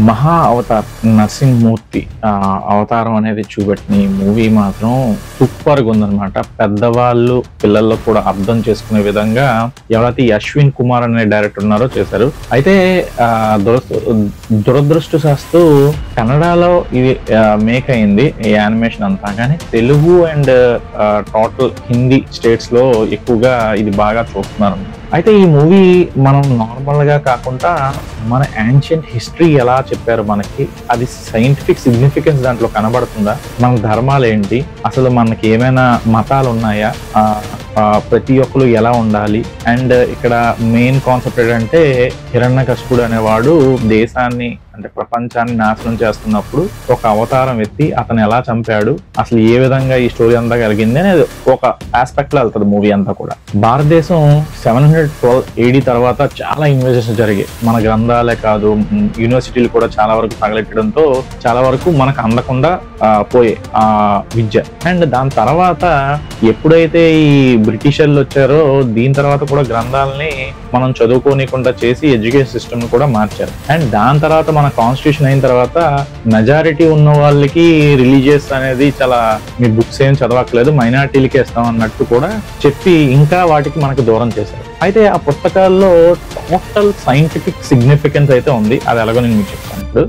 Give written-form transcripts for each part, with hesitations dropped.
మహా అవతార్ నరసింహమూర్తి అవతారం అనేది చూపెట్టిన ఈ మూవీ మాత్రం సూపర్గా ఉందన్నమాట. పెద్దవాళ్ళు పిల్లల్లో కూడా అర్థం చేసుకునే విధంగా ఎవరైతే అశ్విన్ కుమార్ అనే డైరెక్టర్ ఉన్నారో చేశారు. అయితే దురదృష్టశాస్తు కన్నడలో ఇది మేక్ అయింది ఈ యానిమేషన్ అంతా, కానీ Telugu and total Hindi states లో ఎక్కువగా ఇది బాగా చూస్తున్నారు. అయితే ఈ మూవీ మనం నార్మల్ గా కాకుండా మన యాన్షియంట్ హిస్టరీ ఎలా చెప్పారు మనకి, అది సైంటిఫిక్ సిగ్నిఫికెన్స్ దాంట్లో కనబడుతుందా, మన ధర్మాలు ఏంటి, అసలు మనకి ఏమైనా మతాలు ఉన్నాయా, ప్రతి ఒక్కరు ఎలా ఉండాలి. అండ్ ఇక్కడ మెయిన్ కాన్సెప్ట్ ఏంటంటే హిరణ్యకశిపుడు అనేవాడు దేశాన్ని అంటే ప్రపంచాన్ని నాశనం చేస్తున్నప్పుడు ఒక అవతారం ఎత్తి అతను ఎలా చంపాడు, అసలు ఏ విధంగా ఈ స్టోరీ అంతా కలిగింది అనేది ఒక ఆస్పెక్ట్ లో వెళ్తుంది మూవీ అంతా కూడా. భారతదేశం 712 AD తర్వాత చాలా ఇన్వెస్టిగేషన్ జరిగాయి. మన గ్రంథాలే కాదు, యూనివర్సిటీలు కూడా చాలా వరకు తగలెట్టడంతో చాలా వరకు మనకు అందకుండా పోయే ఆ విద్య. అండ్ దాని తర్వాత ఎప్పుడైతే ఈ బ్రిటిషర్లు వచ్చారో దీని తర్వాత కూడా గ్రంథాలని మనం చదువుకోనికుండా చేసి ఎడ్యుకేషన్ సిస్టమ్ కూడా మార్చారు. అండ్ దాని తర్వాత మన కాన్స్టిట్యూషన్ అయిన తర్వాత మెజారిటీ ఉన్న వాళ్ళకి రిలీజియస్ అనేది చాలా మీ బుక్స్ ఏం చదవట్లేదు, మైనారిటీలకి ఇస్తాం అన్నట్టు కూడా చెప్పి ఇంకా వాటికి మనకు దూరం చేశారు. అయితే ఆ పుస్తకాల్లో టోటల్ సైంటిఫిక్ సిగ్నిఫికెన్స్ అయితే ఉంది, అది ఎలాగో నేను మీకు చెప్తాను ఇప్పుడు.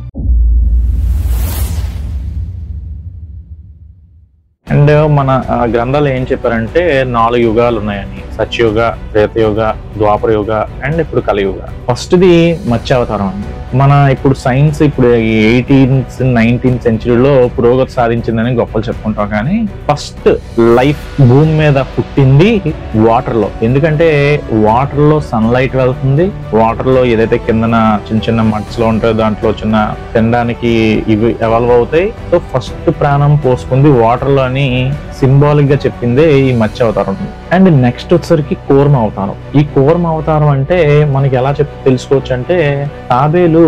అండ్ మన గ్రంథాలు ఏం చెప్పారంటే 4 యుగాలు ఉన్నాయని, సత్యయుగ, త్రేతయుగ, ద్వాపర యుగ అండ్ ఇప్పుడు కలియుగ. ఫస్ట్ది మత్స్యావతారం అండి. మన ఇప్పుడు సైన్స్ ఇప్పుడు 18th 19th సెంచరీలో పురోగతి సాధించిందని గొప్పలు చెప్పుకుంటాం, కానీ ఫస్ట్ లైఫ్ భూమి మీద పుట్టింది వాటర్ లో. ఎందుకంటే వాటర్ లో సన్లైట్ వెళ్తుంది, వాటర్ లో ఏదైతే కిందన చిన్న చిన్న మట్స్ లో ఉంటాయో దాంట్లో చిన్న తినడానికి ఇవి ఎవాల్వ్ అవుతాయి. సో ఫస్ట్ ప్రాణం పోసుకుంది వాటర్ లో అని సింబాలిక్ గా చెప్పిందే ఈ మత్స్య అవతారం. అండ్ నెక్స్ట్ వచ్చేసరికి కూర్మ అవతారం. ఈ కూర్మ అవతారం అంటే మనకి ఎలా తెలుసుకోవచ్చు అంటే తాబేలు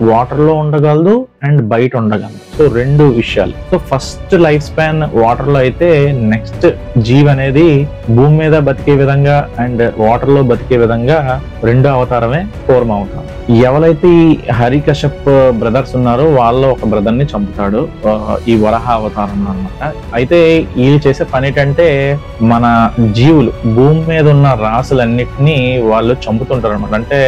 వాటర్ లో ఉండగలదు అండ్ బయట ఉండగలదు. సో 2 విషయాలు. So first life span water లో అయితే నెక్స్ట్ జీవ్ అనేది భూమి మీద బతికే విధంగా అండ్ వాటర్ లో బతికే విధంగా 2వ అవతారమే కూర్మ అవతారం. ఎవరైతే ఈ హరికశ్యప్ బ్రదర్స్ ఉన్నారో వాళ్ళ ఒక బ్రదర్ ని చంపుతాడు ఈ వరాహ అవతారం అన్నమాట. అయితే వీళ్ళు చేసే పని ఏంటంటే మన జీవులు భూమి మీద ఉన్న రాసులన్నిటినీ వాళ్ళు చంపుతుంటారు అనమాట. అంటే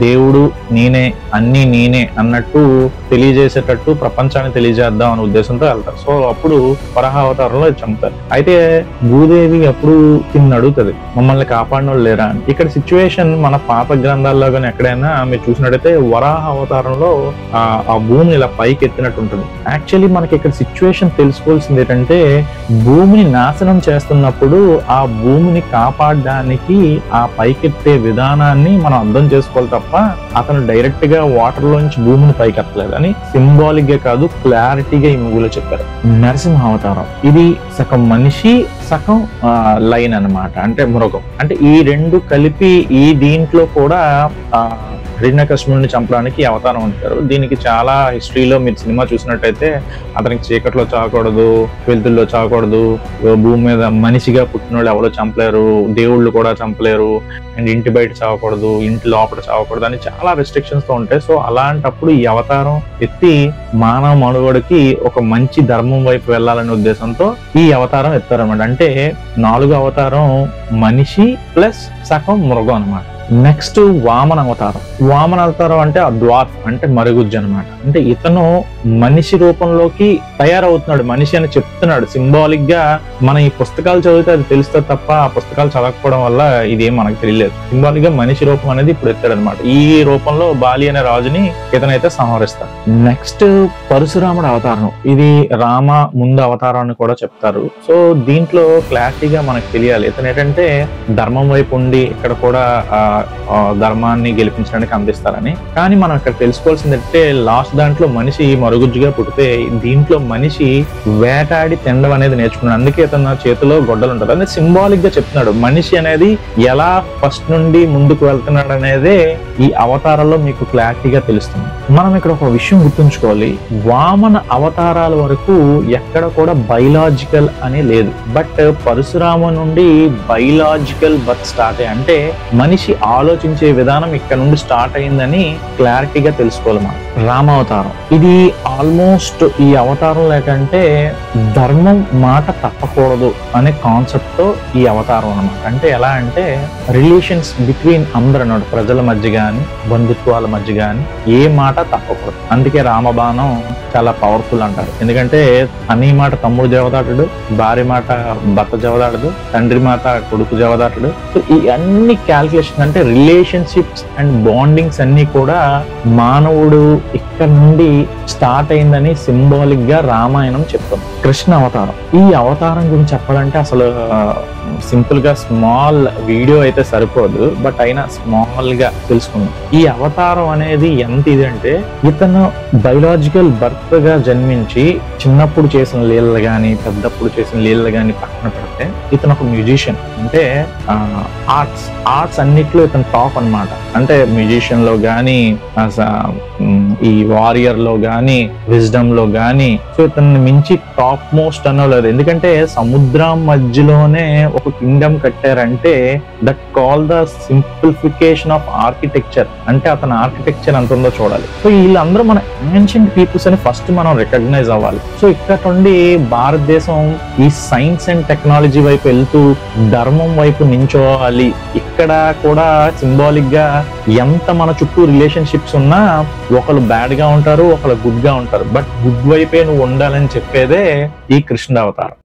దేవుడు నేనే, అన్ని నేనే అన్నట్టు తెలియజేసేటట్టు ప్రపంచాన్ని తెలియజేద్దాం అనే ఉద్దేశంతో వెళ్తారు. సో అప్పుడు వరాహ అవతారంలో చంపుతారు. అయితే భూదేవి అప్పుడు కింద అడుగుతుంది, మమ్మల్ని కాపాడిన వాళ్ళు లేరా అని. ఇక్కడ సిచ్యువేషన్ మన పాత గ్రంథాల్లో కానీ ఎక్కడైనా మీరు చూసినట్టయితే వరాహ అవతారంలో ఆ భూమిని ఇలా పైకి ఎత్తినట్టు ఉంటుంది. యాక్చువల్లీ మనకి ఇక్కడ సిచ్యువేషన్ తెలుసుకోవాల్సింది ఏంటంటే భూమిని నాశనం చేస్తున్నప్పుడు ఆ భూమిని కాపాడడానికి ఆ పైకెత్తే విధానాన్ని మనం అర్థం చేసుకోవాలి తప్ప అతను డైరెక్ట్ గా వాటర్ లోంచి భూమిని పైకెత్తలేదు అని సింబాలిక్ గా కాదు, క్లారిటీగా ఈ మూవీలో చెప్పారు. నరసింహ అవతారం ఇది సగం మనిషి సగం లైన్ అన్నమాట, అంటే మృగం. అంటే ఈ 2 కలిపి ఈ దీంట్లో కూడా హిరణ్యకశిపుడిని చంపడానికి అవతారం ఉంటారు. దీనికి చాలా హిస్టరీలో మీరు సినిమా చూసినట్టయితే అతనికి చీకట్లో చావకూడదు, వెలుతుల్లో చావకూడదు, భూమి మీద మనిషిగా పుట్టిన వాళ్ళు ఎవరో చంపలేరు, దేవుళ్ళు కూడా చంపలేరు, అండ్ ఇంటి బయట చావకూడదు, ఇంటి లోపల చావకూడదు అని చాలా రెస్ట్రిక్షన్స్ తో ఉంటాయి. సో అలాంటప్పుడు ఈ అవతారం ఎత్తి మానవ మనుగడకి ఒక మంచి ధర్మం వైపు వెళ్ళాలనే ఉద్దేశంతో ఈ అవతారం ఎత్తారనమాట. అంటే 4వ అవతారం మనిషి ప్లస్ సగం మృగం అనమాట. నెక్స్ట్ వామన అవతారం. వామన అవతారం అంటే ఆ ద్వార్ఫ్ అంటే మరుగుజ్జు అనమాట. అంటే ఇతను మనిషి రూపంలోకి తయారవుతున్నాడు, మనిషి అని చెప్తున్నాడు సింబాలిక్ గా. మన ఈ పుస్తకాలు చదివితే అది తెలుస్తుంది తప్ప ఆ పుస్తకాలు చదవకపోవడం వల్ల ఇదేం మనకు తెలియలేదు. సింబాలిక్ గా మనిషి రూపం అనేది ఇప్పుడు ఎత్తాడు అనమాట. ఈ రూపంలో బాలి అనే రాజుని ఇతనైతే సంహరిస్తాడు. నెక్స్ట్ పరశురాముడు అవతారం. ఇది రామ ముందు అవతారం అని కూడా చెప్తారు. సో దీంట్లో క్లారిటీగా మనకు తెలియాలి ఇతను ఏంటంటే ధర్మం వైపు ఉండి ఇక్కడ కూడా ధర్మాన్ని గెలిపించడానికి అందిస్తారని. కానీ మనం ఇక్కడ తెలుసుకోవాల్సిందంటే లాస్ట్ దాంట్లో మనిషి మరుగుజ్జుగా పుడితే దీంట్లో మనిషి వేటాడి తినడం అనేది నేర్చుకున్నాడు. అందుకే తన చేతిలో గొడ్డలు ఉంటుంది. అంటే సింబాలిక్ గా చెప్తున్నాడు మనిషి అనేది ఎలా ఫస్ట్ నుండి ముందుకు వెళ్తున్నాడు అనేదే ఈ అవతారాల్లో మీకు క్లారిటీగా తెలుస్తుంది. మనం ఇక్కడ ఒక విషయం గుర్తుంచుకోవాలి, వామన అవతారాల వరకు ఎక్కడ కూడా బయలాజికల్ అని లేదు. బట్ పరశురామ నుండి బయలాజికల్ బర్త్ స్టార్ట్ అయ్యి అంటే మనిషి ఆలోచించే విధానం ఇక్కడ నుండి స్టార్ట్ అయిందని క్లారిటీగా తెలుసుకోవాలి మనం. రామావతారం ఇది ఆల్మోస్ట్ ఈ అవతారం లేకంటే ధర్మం మాట తప్పకూడదు అనే కాన్సెప్ట్ తో ఈ అవతారం అన్నమాట. అంటే ఎలా అంటే రిలేషన్స్ బిట్వీన్ అందరూ అన్నమాట, ప్రజల మధ్య గాని బంధుత్వాల మధ్య గాని ఏ మాట తప్పకూడదు. అందుకే రామబాణం చాలా పవర్ఫుల్ అంటారు. ఎందుకంటే అన్ని మాట తమ్ముడు జవదాటుడు, భార్య మాట భర్త జవదాటడు, తండ్రి మాట కొడుకు జవదాటడు. సో ఈ అన్ని క్యాల్కులేషన్ అంటే రిలేషన్షిప్స్ అండ్ బాండింగ్స్ అన్ని కూడా మానవుడు ఇక్కడ నుండి స్టార్ట్ అయిందని సింబాలిక్ గా రామాయణం చెప్తాం. కృష్ణ అవతారం, ఈ అవతారం గురించి చెప్పాలంటే అసలు సింపుల్ గా స్మాల్ వీడియో అయితే సరిపోదు, బట్ అయినా స్మాల్ గా తెలుసుకుందాం. ఈ అవతారం అనేది ఎంత ఇది అంటే, ఇతను బయలాజికల్ బర్త్ గా జన్మించి చిన్నప్పుడు చేసిన లీలలు గాని పెద్దప్పుడు చేసిన లీలలు గాని పక్కన పెడితే ఇతను ఒక మ్యూజిషియన్. అంటే ఆర్ట్స్ అన్నిట్లో ఇతను టాప్ అన్నమాట. అంటే మ్యూజిషియన్ లో గాని ఈ వారియర్ లో గాని విజ్డమ్ లో గాని సో ఇతన్ని మించి టాప్ మోస్ట్ అన్నలేదు. ఎందుకంటే సముద్రం మధ్యలోనే ఒక కింగ్డమ్ కట్టారంటే that call the simplification of architecture. అంటే అతని ఆర్కిటెక్చర్ ఎంత ఉందో చూడాలి. సో వీళ్ళందరూ మన ఏన్షియంట్ పీపుల్స్ అని ఫస్ట్ మనం రికగ్నైజ్ అవ్వాలి. సో ఇక్కడ నుండి భారతదేశం ఈ సైన్స్ అండ్ టెక్నాలజీ వైపు వెళ్తూ ధర్మం వైపు నించోవాలి. ఇక్కడ కూడా సింబాలిక్ గా ఎంత మన చుట్టూ రిలేషన్షిప్స్ ఉన్నా ఒకళ్ళు బ్యాడ్ గా ఉంటారు, ఒకళ్ళు గుడ్ గా ఉంటారు. బట్ గుడ్ వైపే నువ్వు ఉండాలని చెప్పేదే ఈ కృష్ణుడు అవతారం,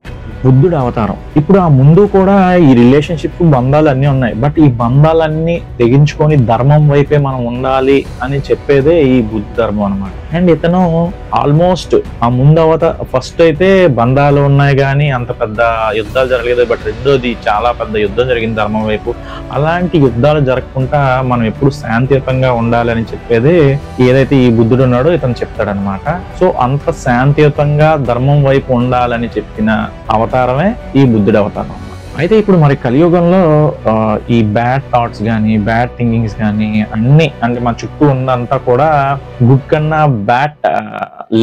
బుద్ధుడు అవతారం. ఇప్పుడు ఆ ముందు కూడా ఈ రిలేషన్షిప్ బంధాలు అన్ని ఉన్నాయి, బట్ ఈ బంధాలన్నీ తెగించుకొని ధర్మం వైపే మనం ఉండాలి అని చెప్పేదే ఈ బుద్ధ ధర్మం అనమాట. అండ్ ఇతను ఆల్మోస్ట్ ఆ ముందు ఫస్ట్ అయితే బంధాలు ఉన్నాయి కానీ అంత పెద్ద యుద్ధాలు జరగలేదు, బట్ రెండోది చాలా పెద్ద యుద్ధం జరిగింది ధర్మం వైపు. అలాంటి యుద్ధాలు జరగకుండా మనం ఎప్పుడు శాంతియుతంగా ఉండాలి అని చెప్పేదే ఏదైతే ఈ బుద్ధుడు ఉన్నాడో ఇతను చెప్తాడనమాట. సో అంత శాంతియుతంగా ధర్మం వైపు ఉండాలని చెప్పిన అవతారమే ఈ బుద్ధుడు అవతారం. అయితే ఇప్పుడు మరి కలియుగంలో ఈ బ్యాడ్ థాట్స్ కానీ బ్యాడ్ థింకింగ్స్ కానీ అన్ని అంటే మన చుట్టూ ఉన్నంతా కూడా గుడ్ కన్నా బ్యాడ్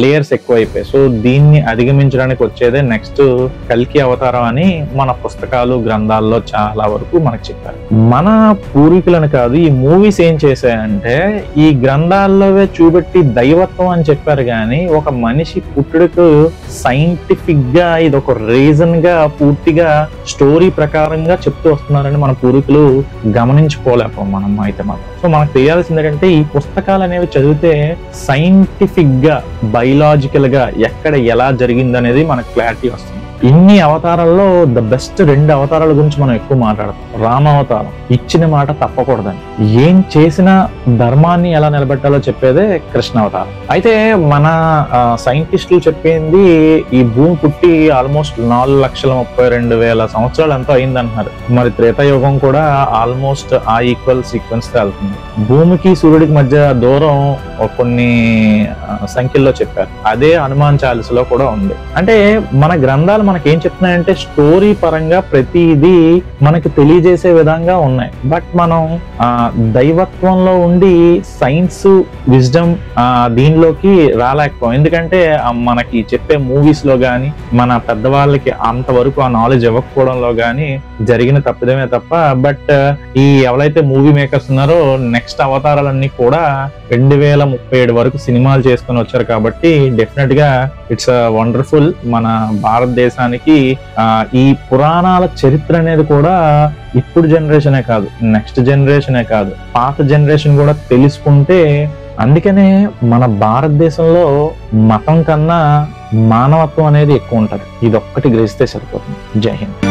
లేయర్స్ ఎక్కువైపోయాయి. సో దీన్ని అధిగమించడానికి వచ్చేదే నెక్స్ట్ కల్కి అవతారం అని మన పుస్తకాలు గ్రంథాల్లో చాలా వరకు మనకు చెప్పారు. మన పూర్వీకులను కాదు, ఈ మూవీస్ ఏం చేశాయంటే ఈ గ్రంథాల్లోవే చూపెట్టి దైవత్వం అని చెప్పారు కానీ ఒక మనిషి పుట్టుడుకు సైంటిఫిక్ గా ఇది ఒక రీజన్ గా పూర్తిగా స్టోరీ ప్రకారంగా చెప్తూ వస్తున్నారని మన పూర్వీకులు గమనించుకోలేకపోయాం మనం అయితే మాత్రం. సో మనకు తెలియాల్సింది ఏంటంటే ఈ పుస్తకాలు అనేవి చదివితే సైంటిఫిక్ గా బయలాజికల్ గా ఎక్కడ ఎలా జరిగింది అనేది మనకు క్లారిటీ వస్తుంది. ఇన్ని అవతారాల్లో ద బెస్ట్ 2 అవతారాల గురించి మనం ఎక్కువ మాట్లాడతాం. రామావతారం ఇచ్చిన మాట తప్పకూడదని, ఏం చేసినా ధర్మాన్ని ఎలా నిలబెట్టాలో చెప్పేదే కృష్ణ అవతారం. అయితే మన సైంటిస్టులు చెప్పింది ఈ భూమి పుట్టి ఆల్మోస్ట్ 4,32,000 సంవత్సరాలు ఎంతో అయిందంటున్నారు. మరి త్రేతాయుగం కూడా ఆల్మోస్ట్ ఆ ఈక్వల్ సీక్వెన్స్ తో వెళ్తుంది. భూమికి సూర్యుడికి మధ్య దూరం కొన్ని సంఖ్యల్లో చెప్పారు. అదే హనుమాన్ చాలీసాలో కూడా ఉంది. అంటే మన గ్రంథాలు మనకేం చెప్తున్నాయంటే స్టోరీ పరంగా ప్రతిదీ మనకి తెలియజేసే విధంగా ఉన్నాయి. బట్ మనం దైవత్వంలో ఉండి సైన్స్ విజ్డమ్ దీనిలోకి రాలేకపోయాం. ఎందుకంటే మనకి చెప్పే మూవీస్ లో గానీ మన పెద్దవాళ్ళకి అంతవరకు ఆ నాలెడ్జ్ ఇవ్వకపోవడంలో గానీ జరిగిన తప్పిదమే తప్ప. బట్ ఈ ఎవరైతే మూవీ మేకర్స్ ఉన్నారో నెక్స్ట్ అవతారాలన్నీ కూడా 2037 వరకు సినిమాలు చేసుకుని వచ్చారు కాబట్టి డెఫినెట్ గా ఇట్స్ వండర్ఫుల్. మన భారతదేశానికి ఈ పురాణాల చరిత్ర అనేది కూడా ఇప్పుడు జనరేషనే కాదు, నెక్స్ట్ జనరేషనే కాదు, పాత జనరేషన్ కూడా తెలుసుకుంటే, అందుకనే మన భారతదేశంలో మతం కన్నా మానవత్వం అనేది ఎక్కువ ఉంటది. ఇదొక్కటి గ్రహిస్తే సరిపోతుంది. జై హింద్.